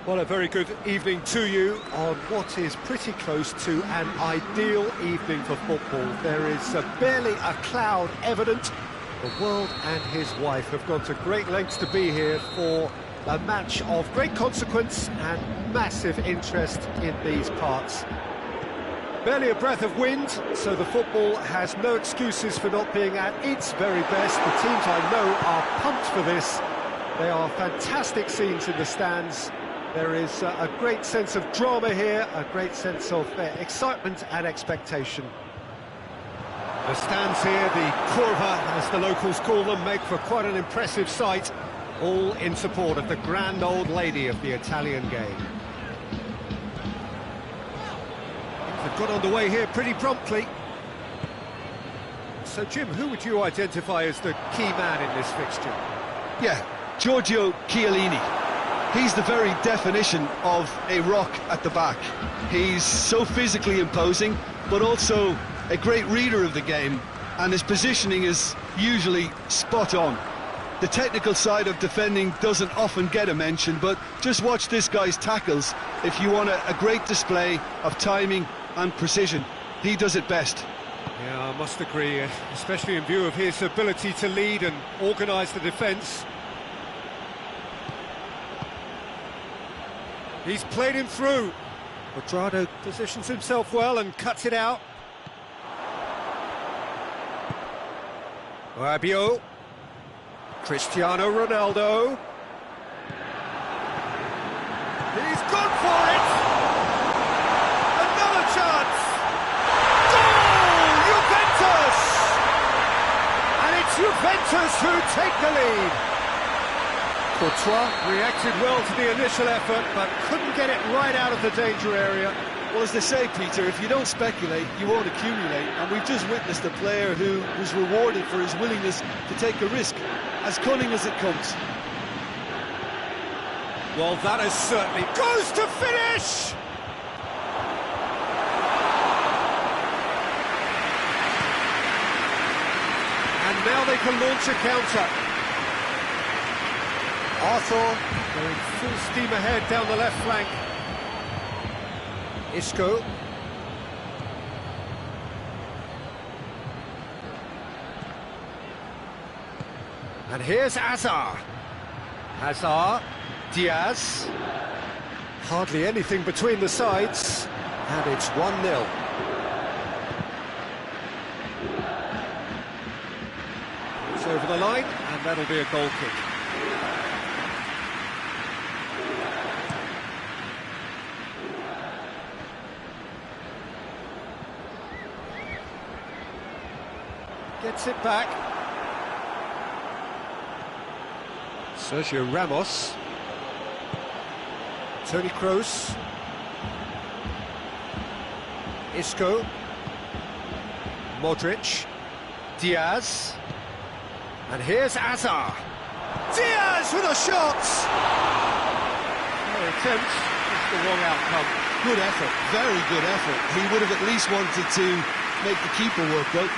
Well, a very good evening to you on what is pretty close to an ideal evening for football. There is barely a cloud evident. The world and his wife have gone to great lengths to be here for a match of great consequence and massive interest in these parts. Barely a breath of wind, so the football has no excuses for not being at its very best. The teams I know are pumped for this. They are fantastic scenes in the stands. There is a great sense of drama here, a great sense of excitement and expectation. The stands here, the curva, as the locals call them, make for quite an impressive sight, all in support of the grand old lady of the Italian game. They've got underway here pretty promptly. So, Jim, who would you identify as the key man in this fixture? Yeah, Giorgio Chiellini. He's the very definition of a rock at the back. He's so physically imposing, but also a great reader of the game, and his positioning is usually spot on. The technical side of defending doesn't often get a mention, but just watch this guy's tackles if you want a great display of timing and precision. He does it best. Yeah, I must agree, especially in view of his ability to lead and organise the defence. He's played him through. Quadrado positions himself well and cuts it out. Rabiot. Cristiano Ronaldo. He's gone for it! Another chance! Goal! Juventus! And it's Juventus who take the lead. Courtois reacted well to the initial effort, but couldn't get it right out of the danger area. Well, as they say, Peter, if you don't speculate, you won't accumulate. And we've just witnessed a player who was rewarded for his willingness to take a risk, as cunning as it comes. Well, that is certainly goes to finish! And now they can launch a counter. Arthur going full steam ahead down the left flank. Isco. And here's Hazard. Hazard. Diaz. Hardly anything between the sides. And it's 1-0. It's over the line, and that'll be a goal kick. Gets it back. Sergio Ramos. Toni Kroos. Isco. Modric. Diaz. And here's Hazard. Diaz with a shot! No attempt, just the wrong outcome. Good effort, very good effort. He would have at least wanted to make the keeper work though.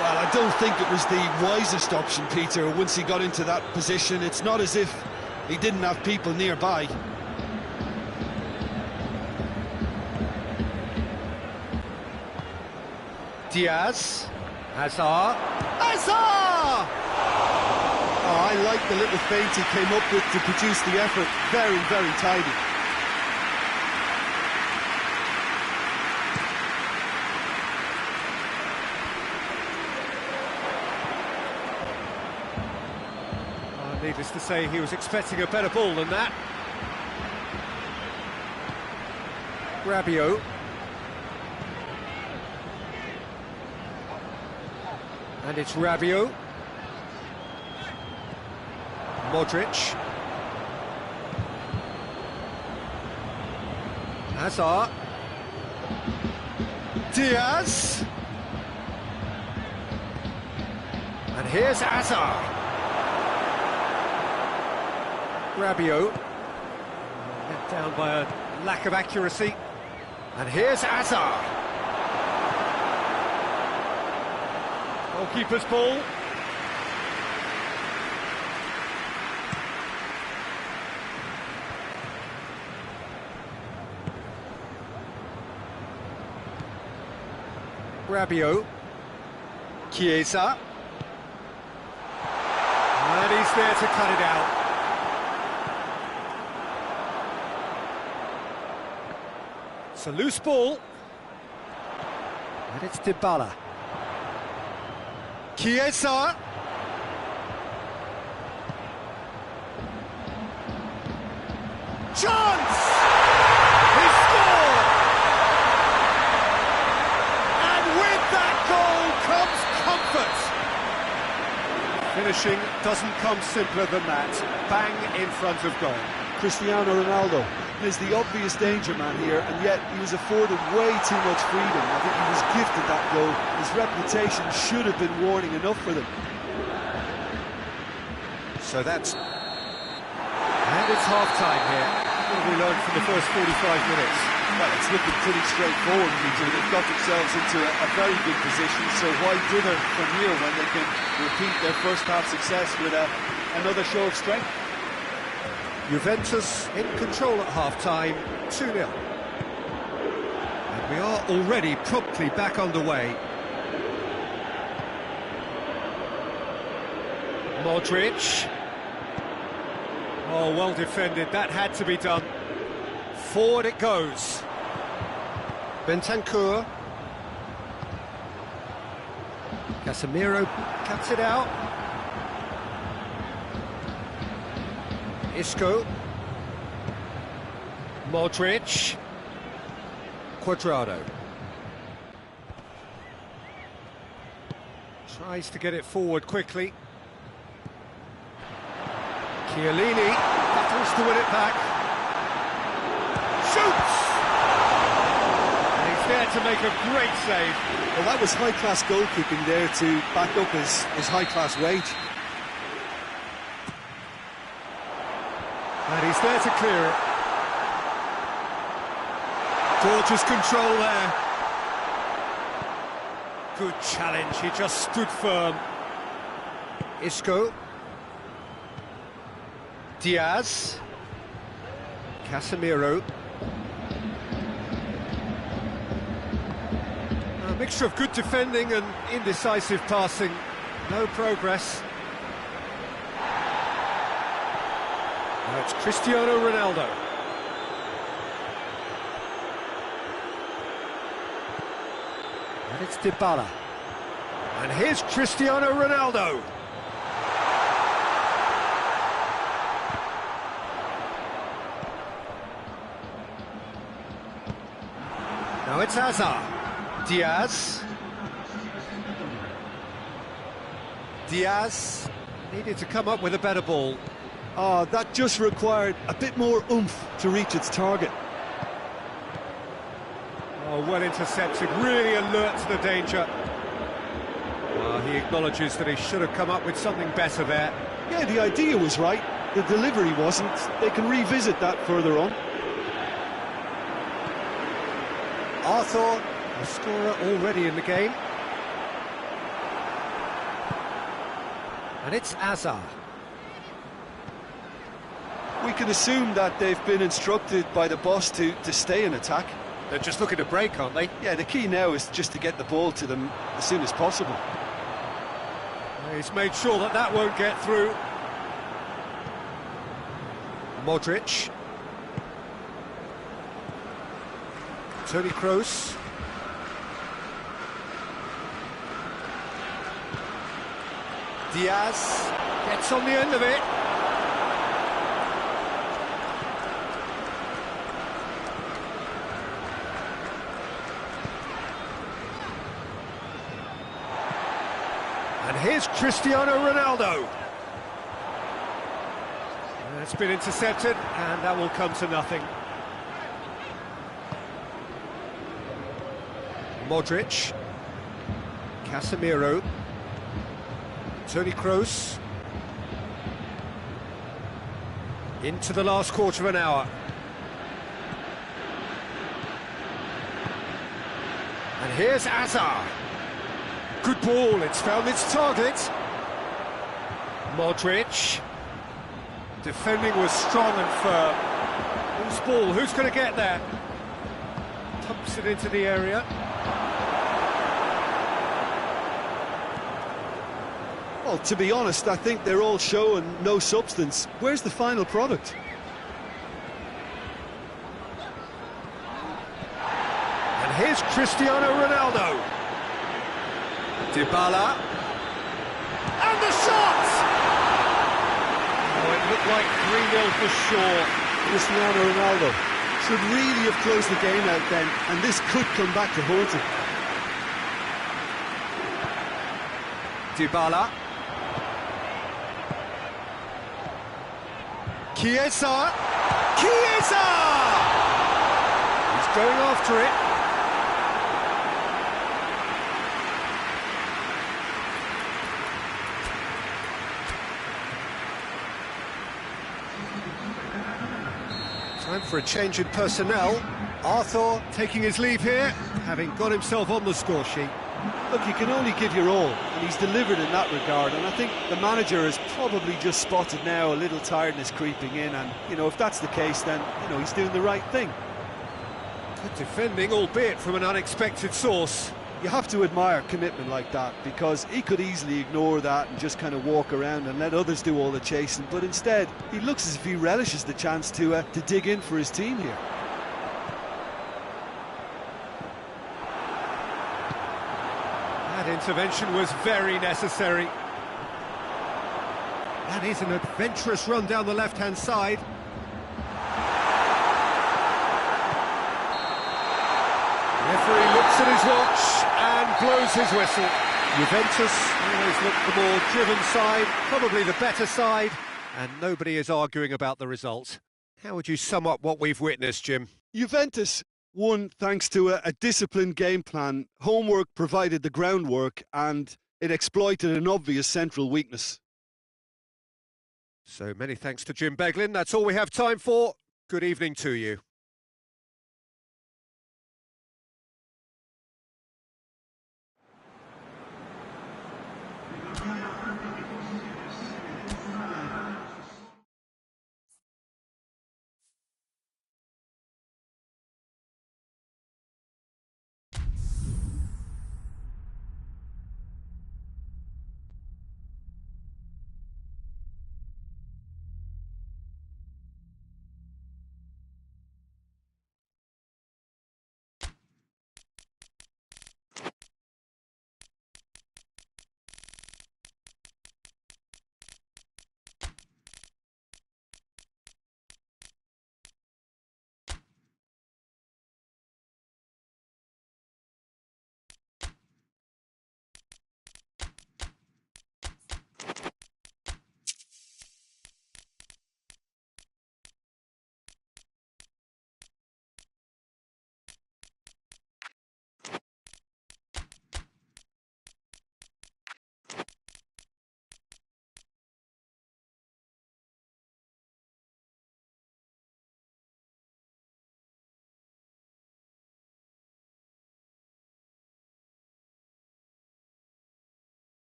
I don't think it was the wisest option, Peter, once he got into that position. It's not as if he didn't have people nearby. Diaz. Hazard. Hazard! Oh, I like the little feint he came up with to produce the effort. Very, very tidy. Needless to say, he was expecting a better ball than that. Rabiot. And it's Rabiot. Modric. Hazard. Diaz. And here's Hazard. Rabiot, let down by a lack of accuracy, and here's Hazard. Goalkeeper's ball. Rabiot. Chiesa. And he's there to cut it out. It's a loose ball. And it's Dybala. Chiesa. Chance! He scored! And with that goal comes comfort. Finishing doesn't come simpler than that. Bang in front of goal. Cristiano Ronaldo is the obvious danger man here, and yet he was afforded way too much freedom. I think he was gifted that goal. His reputation should have been warning enough for them. So that's... And it's half-time here. What have we learned from the first 45 minutes? Well, it's looking pretty straightforward. They've got themselves into a very good position, so why dither from here when they can repeat their first-half success with another show of strength? Juventus in control at half-time, 2-0. And we are already promptly back underway. Modric. Oh, well defended, that had to be done. Forward it goes. Bentancur. Casemiro cuts it out. Isco. Modric. Cuadrado. Tries to get it forward quickly. Chiellini battles to win it back. Shoots! And he's there to make a great save. Well, that was high-class goalkeeping there to back up his high-class wage. And he's there to clear it. Gorgeous control there. Good challenge, he just stood firm. Isco. Diaz. Casemiro. A mixture of good defending and indecisive passing. No progress. Now it's Cristiano Ronaldo. And it's Dybala. And here's Cristiano Ronaldo. Now it's Hazard. Diaz. Diaz needed to come up with a better ball. Oh, that just required a bit more oomph to reach its target. Oh, well intercepted, really alert to the danger. Well, he acknowledges that he should have come up with something better there. Yeah, the idea was right, the delivery wasn't. They can revisit that further on. Arthur, a scorer already in the game. And it's Hazard. We can assume that they've been instructed by the boss to stay in attack. They're just looking to break, aren't they? Yeah, the key now is just to get the ball to them as soon as possible. He's made sure that that won't get through. Modric. Toni Kroos. Diaz gets on the end of it. And here's Cristiano Ronaldo. That's been intercepted, and that will come to nothing. Modric. Casemiro. Toni Kroos. Into the last quarter of an hour. And here's Hazard. Good ball, it's found its target. Modric. Defending was strong and firm. Who's ball? Who's going to get there? Pumps it into the area. Well, to be honest, I think they're all show and no substance. Where's the final product? And here's Cristiano Ronaldo. Dybala. And the shot! Oh, it looked like 3-0 for sure. Cristiano Ronaldo should really have closed the game out then, and this could come back to haunt him. Dybala. Chiesa! Chiesa! He's going after it. Time for a change in personnel. Arthur taking his leave here, having got himself on the score sheet. Look, you can only give your all, and he's delivered in that regard, and I think the manager has probably just spotted now a little tiredness creeping in, and, you know, if that's the case, then, you know, he's doing the right thing. Good defending, albeit from an unexpected source. You have to admire commitment like that, because he could easily ignore that and just kind of walk around and let others do all the chasing, but instead, he looks as if he relishes the chance to dig in for his team here. That intervention was very necessary. That is an adventurous run down the left-hand side. Referee looks at his watch and blows his whistle. Juventus always look the more driven side, probably the better side, and nobody is arguing about the result. How would you sum up what we've witnessed, Jim? Juventus won thanks to a disciplined game plan. Homework provided the groundwork, and it exploited an obvious central weakness. So many thanks to Jim Beglin. That's all we have time for. Good evening to you.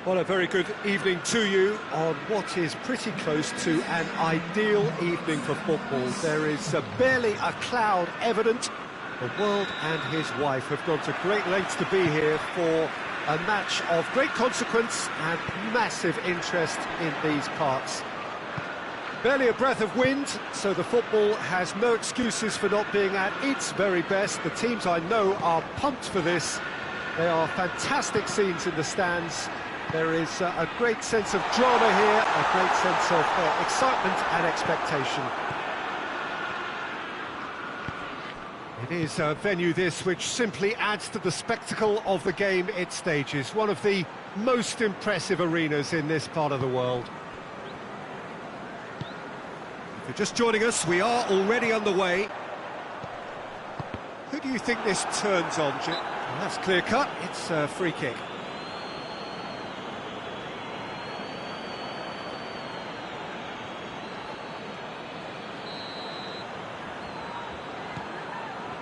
Well, a very good evening to you on what is pretty close to an ideal evening for football. There is barely a cloud evident. The world and his wife have gone to great lengths to be here for A match of great consequence and massive interest in these parts. Barely a breath of wind, so the football has no excuses for not being at its very best. The teams I know are pumped for this. They are fantastic scenes in the stands. There is a great sense of drama here, a great sense of excitement and expectation. It is a venue this which simply adds to the spectacle of the game it stages. One of the most impressive arenas in this part of the world. If you're just joining us, we are already underway. Who do you think this turns on, Jim? Well, that's clear cut. It's a free kick.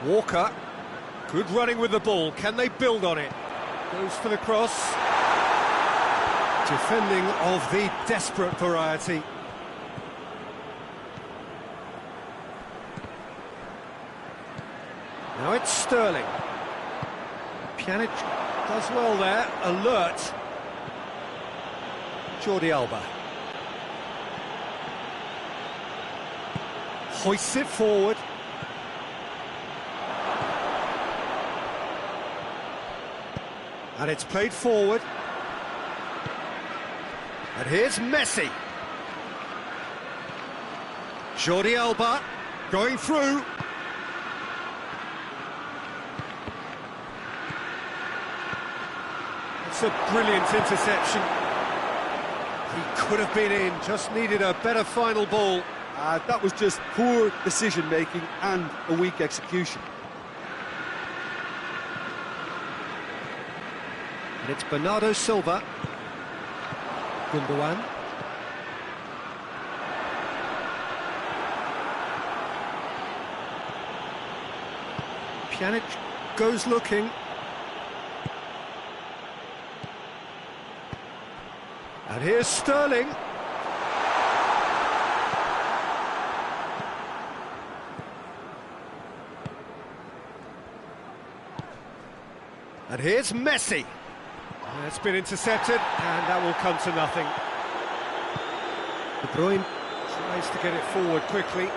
Walker, good running with the ball. Can they build on it? Goes for the cross. Defending of the desperate variety. Now it's Sterling. Pjanic does well there, alert. Jordi Alba. Hoists it forward. And it's played forward. And here's Messi. Jordi Alba going through. It's a brilliant interception. He could have been in, just needed a better final ball. That was just poor decision-making and a weak execution. And it's Bernardo Silva. Gundogan. Pjanic goes looking. And here's Sterling. And here's Messi. It's been intercepted, and that will come to nothing. De Bruyne tries to get it forward quickly.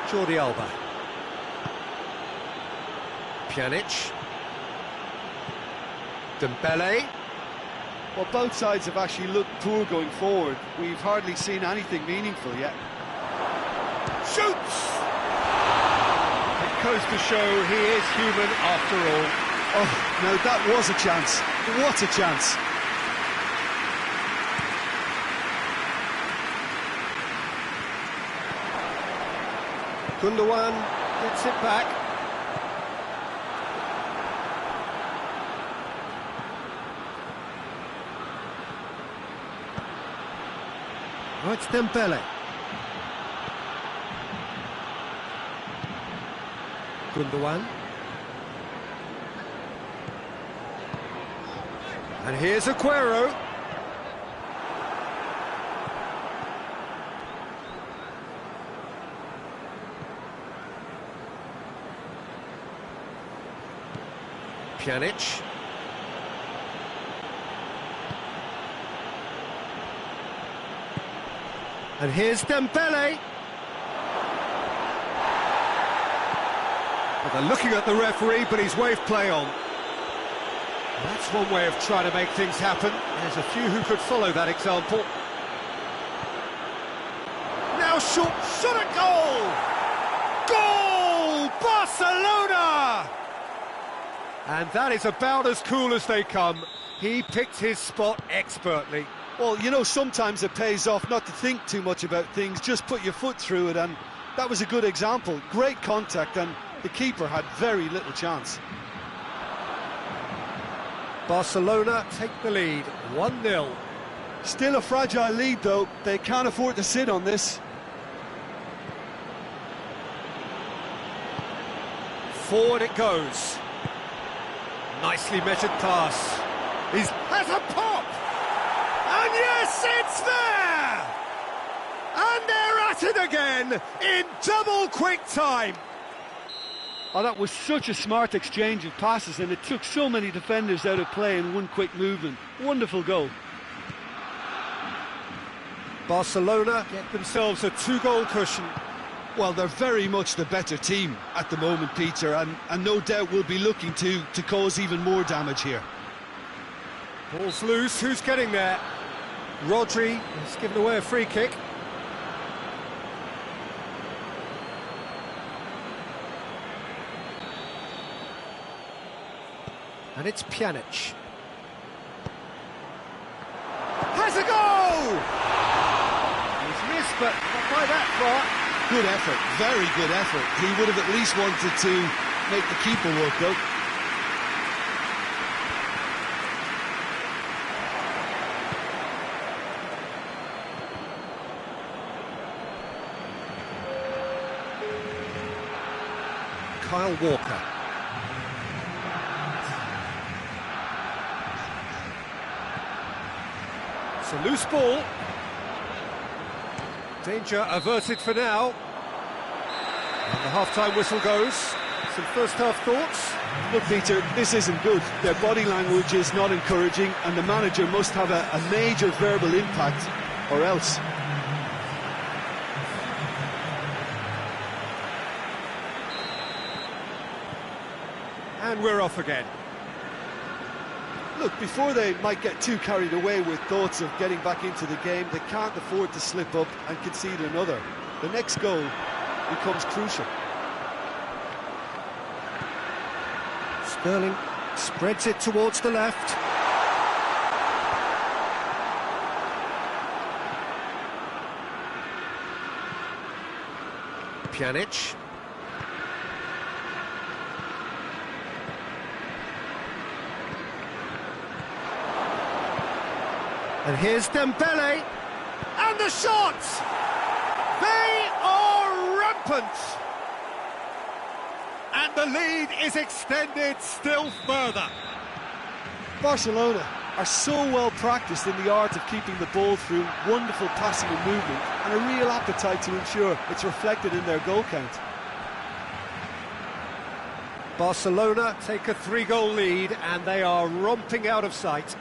Jordi Alba. Pjanic. Dembele. Well, both sides have actually looked poor going forward. We've hardly seen anything meaningful yet. Shoots! Goes to show he is human after all. Oh, no, that was a chance. What a chance. Gundogan gets it back. Oh, it's Dembele. Gundogan. And here's Aguero. Pjanic. And here's Dembele. Well, they're looking at the referee, but he's waved play on. That's one way of trying to make things happen. There's a few who could follow that example. Now shot at goal! Goal! Barcelona! And that is about as cool as they come. He picked his spot expertly. Well, you know, sometimes it pays off not to think too much about things, just put your foot through it, and that was a good example. Great contact, and the keeper had very little chance. Barcelona take the lead, 1-0. Still a fragile lead, though. They can't afford to sit on this. Forward it goes. Nicely measured pass. He has a pop! And yes, it's there! And they're at it again in double quick time. Oh, that was such a smart exchange of passes, and it took so many defenders out of play in one quick movement. Wonderful goal. Barcelona get themselves a 2-goal cushion. Well, they're very much the better team at the moment, Peter, and no doubt will be looking to cause even more damage here. Ball's loose, who's getting there? Rodri has given away a free kick. And it's Pjanic. Has a goal! He's missed, but not by that far. Good effort, very good effort. He would have at least wanted to make the keeper work, though. Kyle Walker. It's a loose ball. Danger averted for now. And the half-time whistle goes. Some first-half thoughts? Look, Peter, this isn't good. Their body language is not encouraging, and the manager must have a major verbal impact, or else. And we're off again. Look, before they might get too carried away with thoughts of getting back into the game, they can't afford to slip up and concede another. The next goal becomes crucial. Sterling spreads it towards the left. Pjanic. And here's Dembele, and the shots! They are rampant! And the lead is extended still further. Barcelona are so well practiced in the art of keeping the ball through wonderful passing and movement, and a real appetite to ensure it's reflected in their goal count. Barcelona take a 3-goal lead, and they are romping out of sight.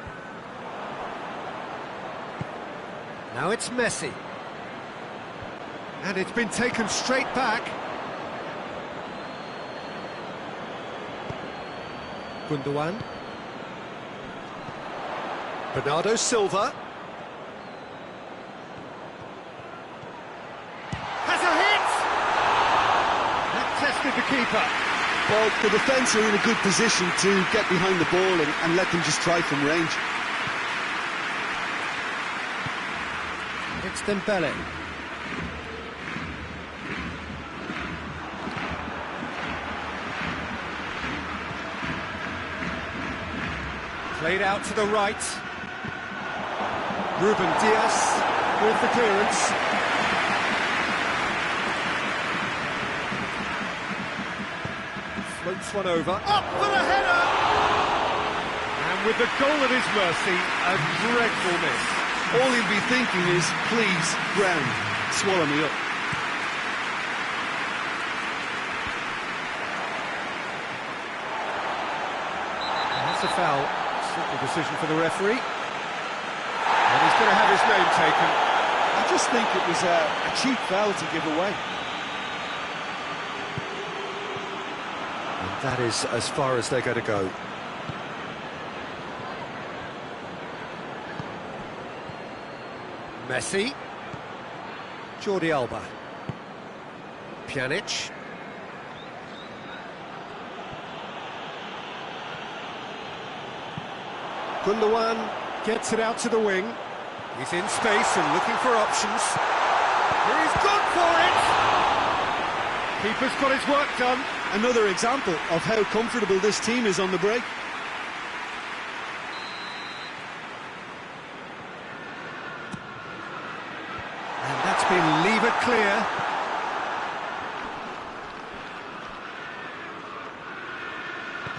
Now it's Messi. And it's been taken straight back. Gundogan. Bernardo Silva. Has a hit! That tested the keeper. Well, the defence are in a good position to get behind the ball and let them just try from range. It's Dembele. Played out to the right. Ruben Dias with the clearance. Floats one over. Up for the header! And with the goal at his mercy, a dreadful miss. All he'll be thinking is, please, ground, swallow me up. That's a foul. Simple decision for the referee. And he's going to have his name taken. I just think it was a cheap foul to give away. And that is as far as they're going to go. Messi. Jordi Alba. Pjanic. Gundogan gets it out to the wing. He's in space and looking for options. He's gone for it! Keeper's got his work done. Another example of how comfortable this team is on the break. And that's been levered clear.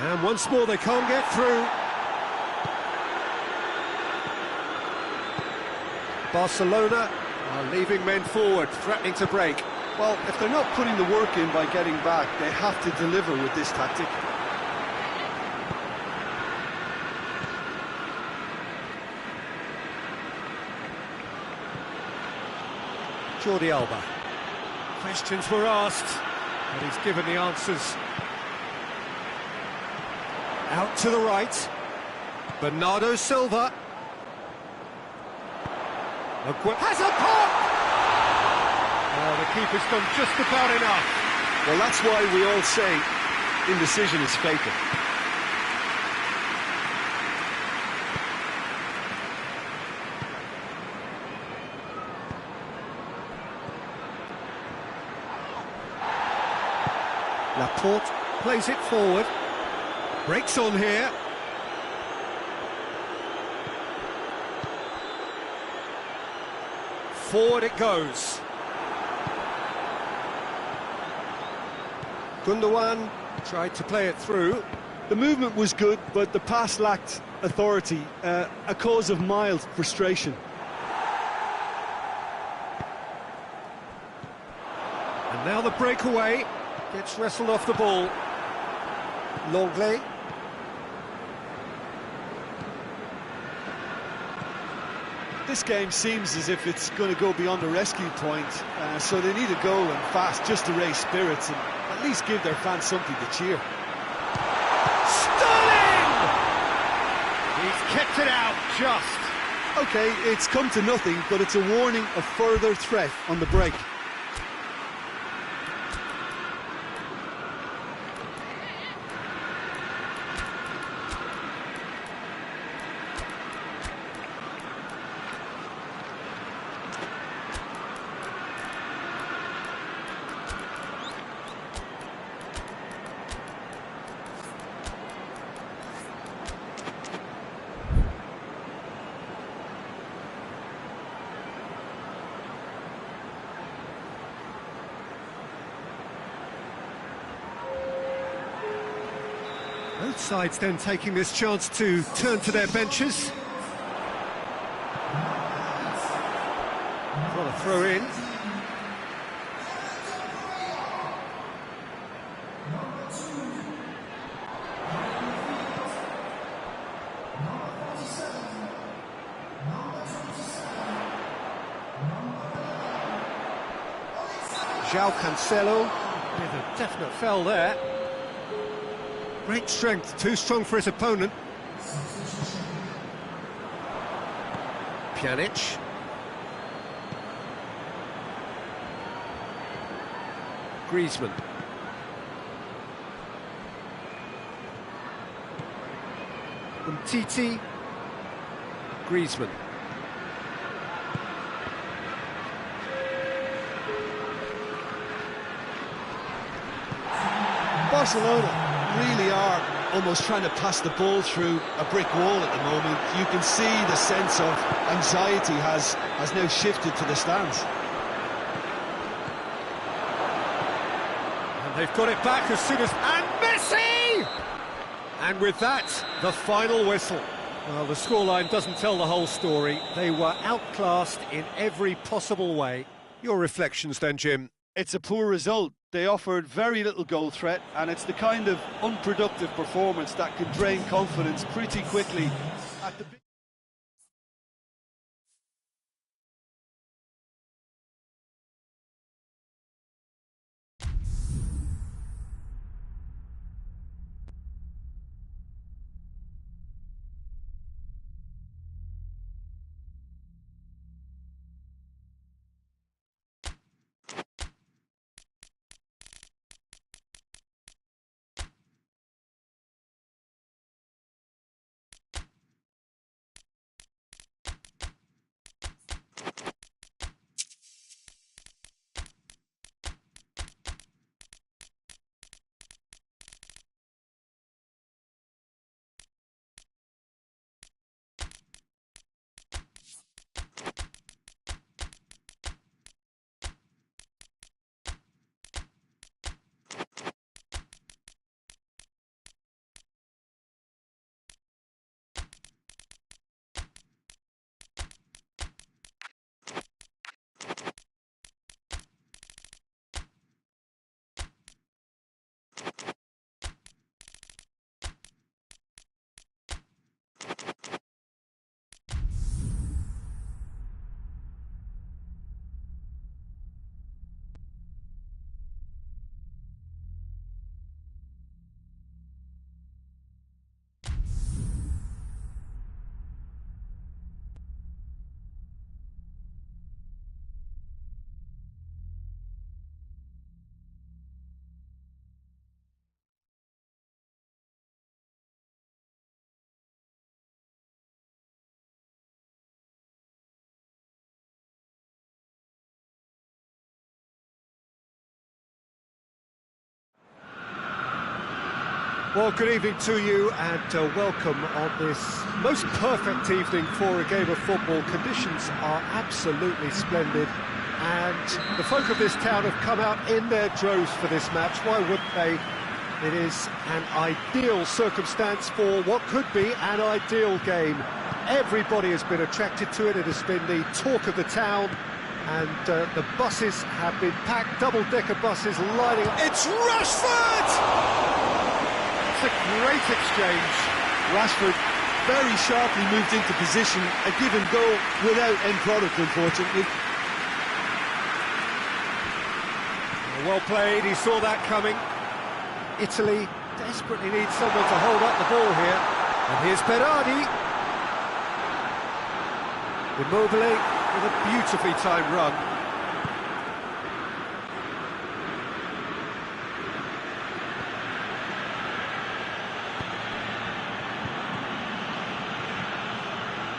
And once more they can't get through. Barcelona are leaving men forward, threatening to break. Well, if they're not putting the work in by getting back, they have to deliver with this tactic. Jordi Alba. Questions were asked, but he's given the answers. Out to the right. Bernardo Silva. Has a pop! Oh, the keeper's done just about enough. Well, that's why we all say indecision is fatal. Laporte plays it forward. Breaks on here. Forward it goes. Gundogan tried to play it through. The movement was good, but the pass lacked authority, a cause of mild frustration. And now the breakaway. Gets wrestled off the ball. Longley. This game seems as if it's going to go beyond the rescue point, so they need a goal and fast just to raise spirits and at least give their fans something to cheer. Sterling! He's kept it out just. Okay, it's come to nothing, but it's a warning of further threat on the break. Both sides then taking this chance to turn to their benches. Got a throw in. João Cancelo with a definite foul there. Great strength, too strong for his opponent. Pjanic. Griezmann. Umtiti. Griezmann. Barcelona really are almost trying to pass the ball through a brick wall at the moment. You can see the sense of anxiety has now shifted to the stands. And they've got it back as soon as... And Messi! And with that, the final whistle. Well, the scoreline doesn't tell the whole story. They were outclassed in every possible way. Your reflections then, Jim? It's a poor result. They offered very little goal threat, and it's the kind of unproductive performance that can drain confidence pretty quickly at the Well, good evening to you and welcome on this most perfect evening for a game of football. Conditions are absolutely splendid and the folk of this town have come out in their droves for this match. Why wouldn't they? It is an ideal circumstance for what could be an ideal game. Everybody has been attracted to it. It has been the talk of the town. And the buses have been packed, double-decker buses lining up. It's Rashford! It's a great exchange. Rashford very sharply moved into position, a given goal without end product, unfortunately. Well played, he saw that coming. Italy desperately needs someone to hold up the ball here. And here's Berardi. Immobile with a beautifully timed run.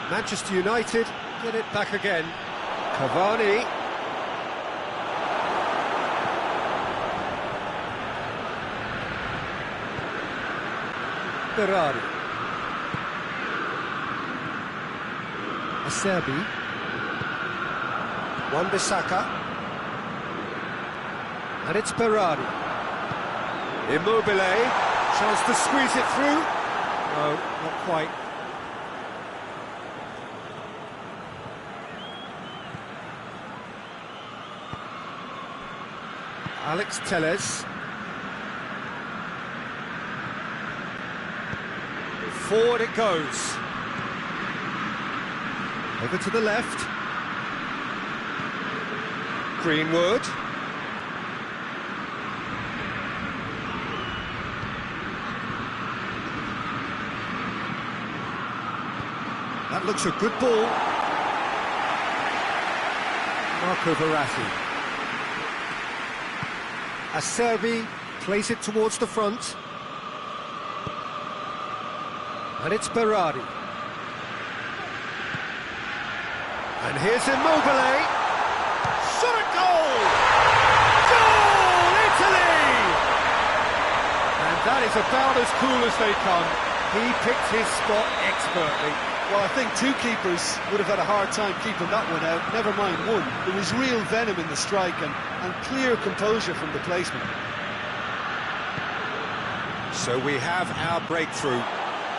Manchester United get it back again. Cavani. Berardi. Acerbi. Wan-Bissaka. And it's Berardi. Immobile. Chance to squeeze it through. No, not quite. Alex Telles. Forward it goes. Over to the left. Greenwood. That looks a good ball. Marco Verratti. Acerbi plays it towards the front. And it's Berardi. And here's Immobile. Shot at goal! Goal, Italy! And that is about as cool as they come. He picked his spot expertly. Well, I think two keepers would have had a hard time keeping that one out, never mind one. There was real venom in the strike and clear composure from the placement. So we have our breakthrough.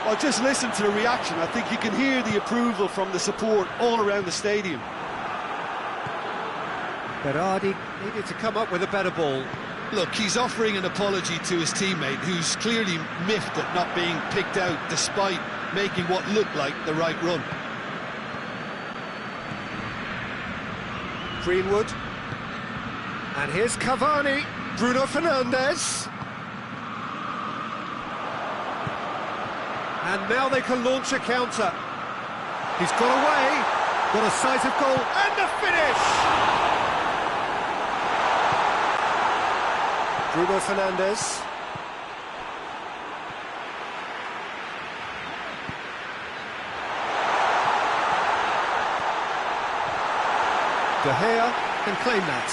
Well, just listen to the reaction. I think you can hear the approval from the support all around the stadium. Berardi needed to come up with a better ball. Look, he's offering an apology to his teammate, who's clearly miffed at not being picked out despite making what looked like the right run. Greenwood. And here's Cavani. Bruno Fernandes. And now they can launch a counter. He's got away. Got a sight of goal. And the finish! Bruno Fernandes. De Gea can claim that.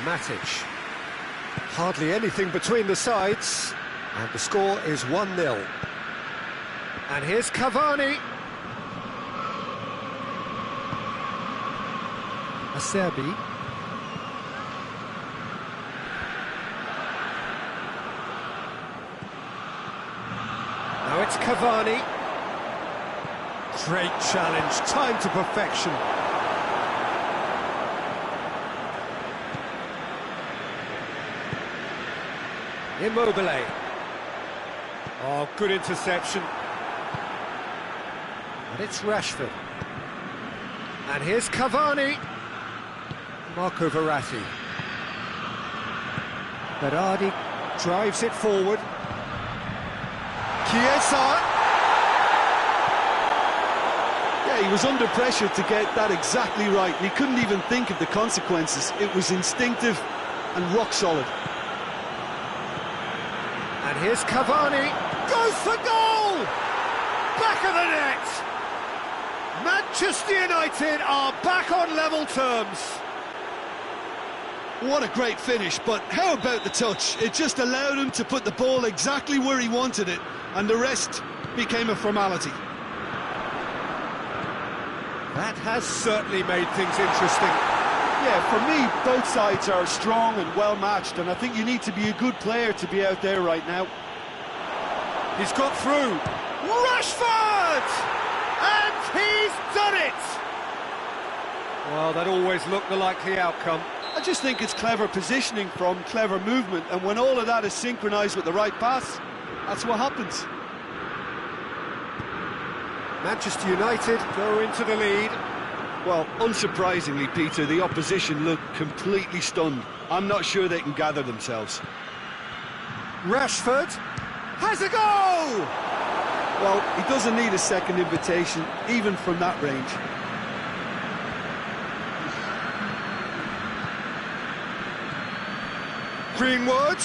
Matic. Hardly anything between the sides. And the score is 1-0. And here's Cavani. Acerbi. Now it's Cavani. Great challenge, time to perfection. Immobile. Oh, good interception. And it's Rashford. And here's Cavani. Marco Verratti. Berardi drives it forward. Chiesa. Yeah, he was under pressure to get that exactly right. He couldn't even think of the consequences. It was instinctive and rock solid. And here's Cavani. Goes for goal! Back of the net! Manchester United are back on level terms. What a great finish, but how about the touch? It just allowed him to put the ball exactly where he wanted it, and the rest became a formality. That has certainly made things interesting. Yeah, for me, both sides are strong and well-matched, and I think you need to be a good player to be out there right now. He's got through. Rashford! And he's done it! Well, that always looked the likely outcome. I just think it's clever positioning from clever movement, and when all of that is synchronised with the right pass, that's what happens. Manchester United go into the lead. Well, unsurprisingly, Peter, the opposition look completely stunned. I'm not sure they can gather themselves. Rashford has a goal! Well, he doesn't need a second invitation, even from that range. Greenwood.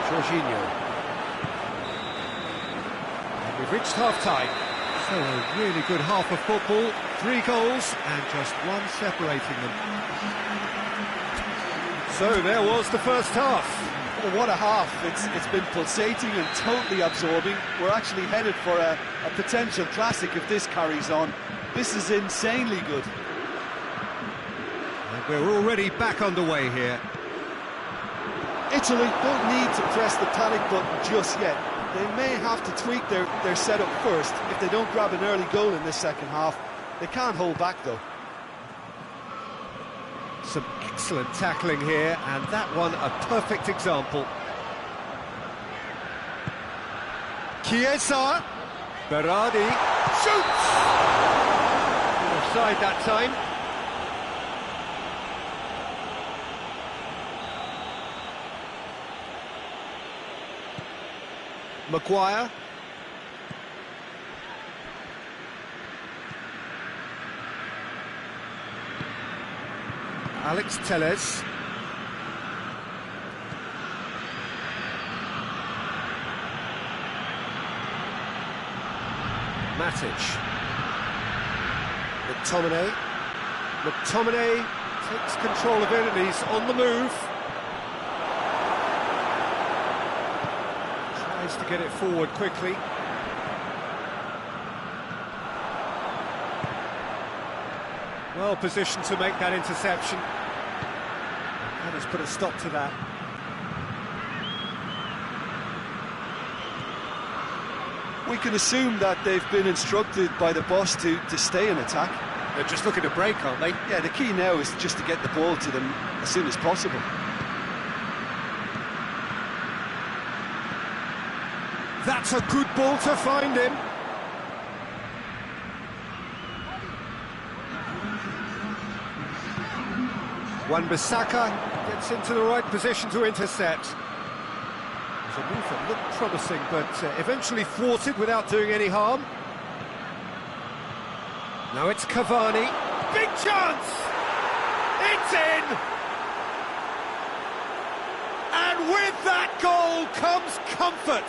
Jorginho. And we've reached half-time. So a really good half of football. 3 goals and just one separating them. So there was the first half. Oh, what a half. It's been pulsating and totally absorbing. We're actually headed for a potential classic if this carries on. This is insanely good. And we're already back underway here. Italy don't need to press the panic button just yet. They may have to tweak their setup first if they don't grab an early goal in this second half. They can't hold back though. Some excellent tackling here, and that one a perfect example. Chiesa, Berardi, shoots! Offside that time. Maguire. Alex Telles. Matic. McTominay. McTominay takes control of it and he's on the move. Tries to get it forward quickly. Well positioned to make that interception. And has put a stop to that. We can assume that they've been instructed by the boss to stay in attack. They're just looking to break, aren't they? Yeah, the key now is just to get the ball to them as soon as possible. That's a good ball to find him. Wan-Bissaka gets into the right position to intercept. It's a move that looked promising, but eventually thwarted without doing any harm. Now it's Cavani. Big chance! It's in! And with that goal comes comfort.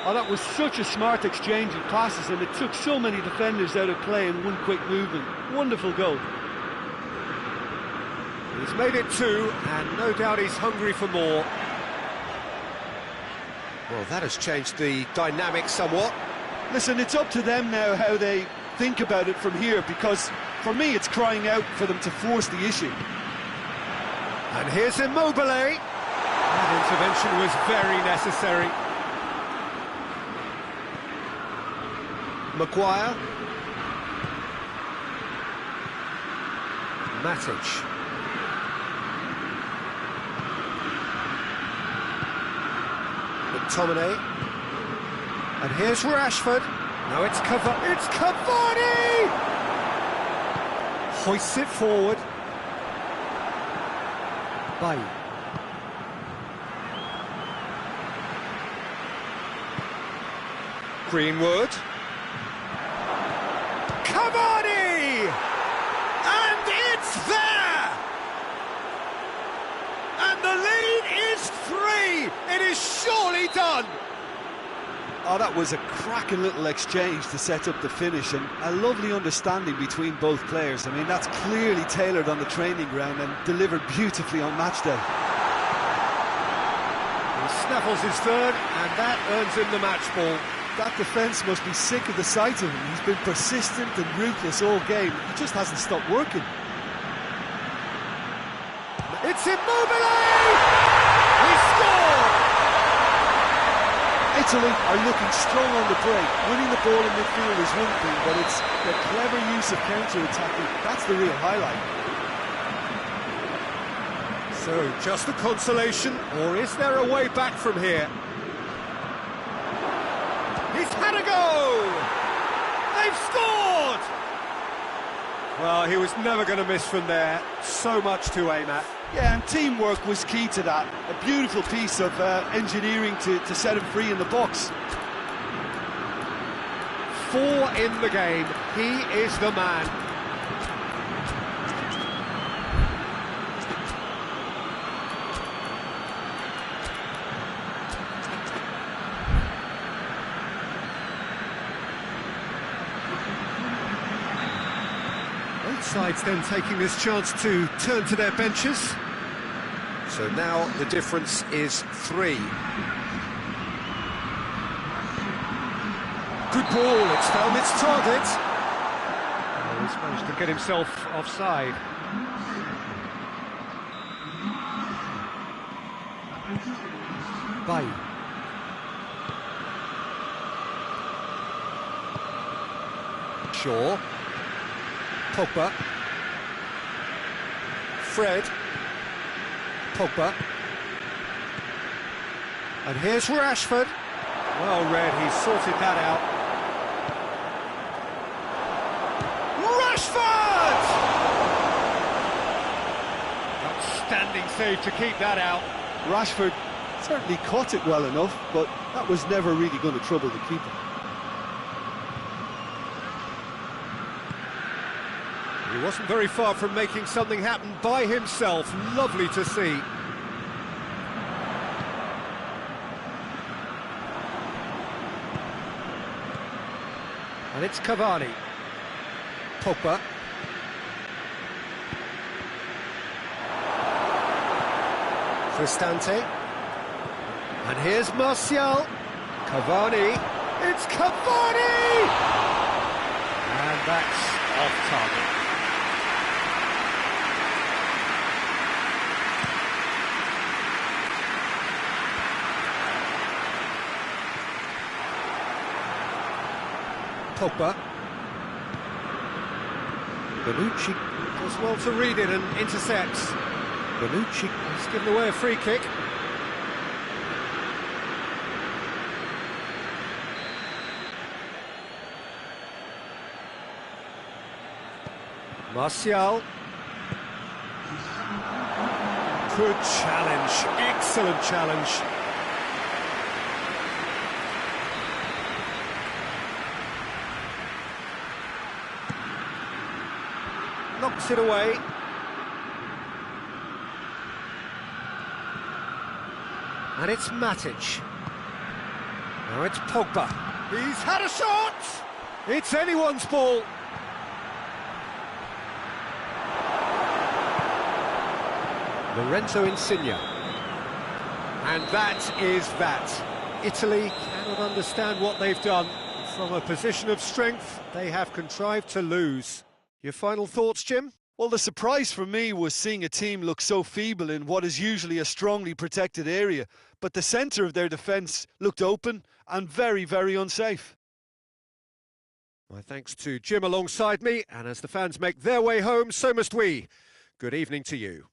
Oh, that was such a smart exchange of passes, and it took so many defenders out of play in one quick movement. Wonderful goal. He's made it 2, and no doubt he's hungry for more. Well, that has changed the dynamic somewhat. Listen, it's up to them now how they think about it from here, because for me it's crying out for them to force the issue. And here's Immobile. That intervention was very necessary. Maguire. Matic. McTominay. And here's Rashford. Now it's Cavani! Hoists it forward. Bailly. Greenwood. Cavani! And it's there! And the lead is 3! It is surely done! Oh, that was a cracking little exchange to set up the finish, and a lovely understanding between both players. I mean, that's clearly tailored on the training ground and delivered beautifully on match day. He snaffles his third, and that earns him the match ball. That defence must be sick of the sight of him. He's been persistent and ruthless all game. He just hasn't stopped working. It's Immobile! He scored! Italy are looking strong on the break. Winning the ball in midfield is one thing, but it's the clever use of counter-attacking. That's the real highlight. So, just a consolation, or is there a way back from here? He's had a go! They've scored! Well, he was never going to miss from there. So much to aim at. Yeah, and teamwork was key to that. A beautiful piece of engineering to set him free in the box. 4 in the game. He is the man. Both sides then taking this chance to turn to their benches. So now the difference is 3. Good ball, it's found its target. Oh, he's managed to get himself offside. Bay. Shaw. Pogba. Fred. Pogba. And here's Rashford. Well read, he sorted that out. Rashford! Outstanding save to keep that out. Rashford certainly caught it well enough, but that was never really going to trouble the keeper. He wasn't very far from making something happen by himself. Lovely to see. And it's Cavani. Pogba. Cristante. And here's Martial. Cavani. It's Cavani! And that's off target. Pogba. Bonucci does well to read it and intercepts. Bonucci has given away a free kick. Martial. Good challenge, excellent challenge. Knocks it away. And it's Matic. Now it's Pogba. He's had a shot! It's anyone's ball. Lorenzo Insigne. And that is that. Italy cannot understand what they've done. From a position of strength, they have contrived to lose. Your final thoughts, Jim? Well, the surprise for me was seeing a team look so feeble in what is usually a strongly protected area, but the centre of their defence looked open and very, very unsafe. My thanks to Jim alongside me, and as the fans make their way home, so must we. Good evening to you.